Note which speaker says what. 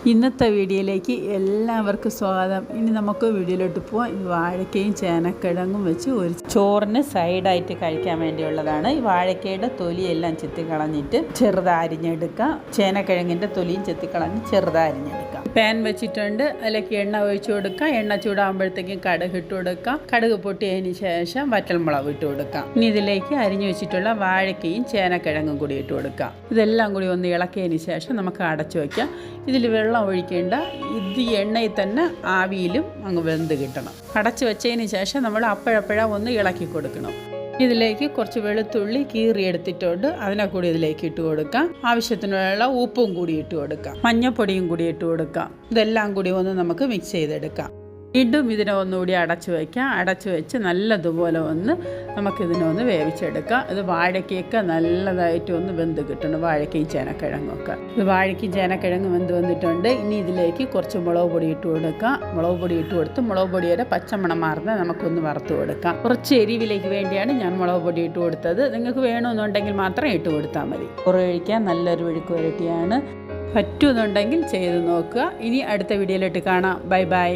Speaker 1: ഇന്നത്തെ വീഡിയോയിലേക്ക് എല്ലാവർക്കും സ്വാഗതം. ഇനി നമുക്ക് വീഡിയോയിലോട്ട് പോകാം. ഈ വാഴക്കയും ചേനക്കിഴങ്ങും വെച്ച് ഒരു ചോറിന് സൈഡായിട്ട് കഴിക്കാൻ വേണ്ടിയുള്ളതാണ്. ഈ വാഴക്കയുടെ തൊലിയെല്ലാം ചെത്തിക്കളഞ്ഞിട്ട് ചെറുതരിഞ്ഞെടുക്കാം. ചേനക്കിഴങ്ങിൻ്റെ തൊലിയും ചെത്തിക്കളഞ്ഞ് ചെറുതരിഞ്ഞെടുക്കാം. പാൻ വെച്ചിട്ടുണ്ട്, അതിലേക്ക് എണ്ണ ഒഴിച്ചു കൊടുക്കാം. എണ്ണ ചൂടാകുമ്പോഴത്തേക്കും കടുക് ഇട്ട് കൊടുക്കാം. കടുക് പൊട്ടിയതിന് ശേഷം വറ്റൽമുളക് ഇട്ട് കൊടുക്കാം. ഇനി ഇതിലേക്ക് അരിഞ്ഞു വെച്ചിട്ടുള്ള വാഴക്കയും ചേനക്കിഴങ്ങും കൂടി ഇട്ട് കൊടുക്കാം. ഇതെല്ലാം കൂടി ഒന്ന് ഇളക്കിയതിന് ശേഷം നമുക്ക് അടച്ചു വയ്ക്കാം. ഇതിൽ വെള്ളം ഒഴിക്കേണ്ട, ഇത് എണ്ണയിൽ തന്നെ ആവിയിലും അങ്ങ് വെന്ത് കിട്ടണം. അടച്ചു വെച്ചതിന് ശേഷം നമ്മൾ അപ്പോഴപ്പോഴാ ഒന്ന് ഇളക്കി കൊടുക്കണം. ഇതിലേക്ക് കുറച്ച് വെളുത്തുള്ളി കീറിയെടുത്തിട്ടുണ്ട്, അതിനെ കൂടി ഇതിലേക്ക് ഇട്ട് കൊടുക്കാം. ആവശ്യത്തിനുള്ള ഉപ്പും കൂടി ഇട്ട് കൊടുക്കാം. മഞ്ഞൾപ്പൊടിയും കൂടി ഇട്ട് കൊടുക്കാം. ഇതെല്ലാം കൂടി ഒന്ന് നമുക്ക് മിക്സ് ചെയ്തെടുക്കാം. വീണ്ടും ഇതിനെ ഒന്നുകൂടി അടച്ചു വയ്ക്കാം. അടച്ചു വെച്ച് നല്ലതുപോലെ നമുക്കിതിനെ ഒന്ന് വേവിച്ചെടുക്കാം. ഇത് വാഴയ്ക്കൊക്കെ നല്ലതായിട്ട് ഒന്ന് വെന്ത് കിട്ടണം, വാഴയ്ക്കയും ചേനക്കിഴങ്ങൊക്കെ. ഇത് വാഴയ്ക്കും ചേനക്കിഴങ്ങ് വെന്ത് വന്നിട്ടുണ്ട്. ഇനി ഇതിലേക്ക് കുറച്ച് മുളക് പൊടി ഇട്ട് കൊടുക്കാം. മുളക് പൊടി ഇട്ട് കൊടുത്ത് മുളക് പൊടിയുടെ പച്ചമണം മാറുന്ന നമുക്കൊന്ന് വറുത്ത് കൊടുക്കാം. കുറച്ച് എരിവിലേക്ക് വേണ്ടിയാണ് ഞാൻ മുളക് പൊടി ഇട്ട് കൊടുത്തത്. നിങ്ങൾക്ക് വേണമെന്നുണ്ടെങ്കിൽ മാത്രം ഇട്ട് കൊടുത്താൽ മതി. ചോറ് കഴിക്കാൻ നല്ലൊരു മെഴുക്ക് പുരട്ടിയാണ്. പറ്റുമെന്നുണ്ടെങ്കിൽ ചെയ്ത് നോക്കുക. ഇനി അടുത്ത വീഡിയോയിലോട്ട് കാണാം. Bye bye.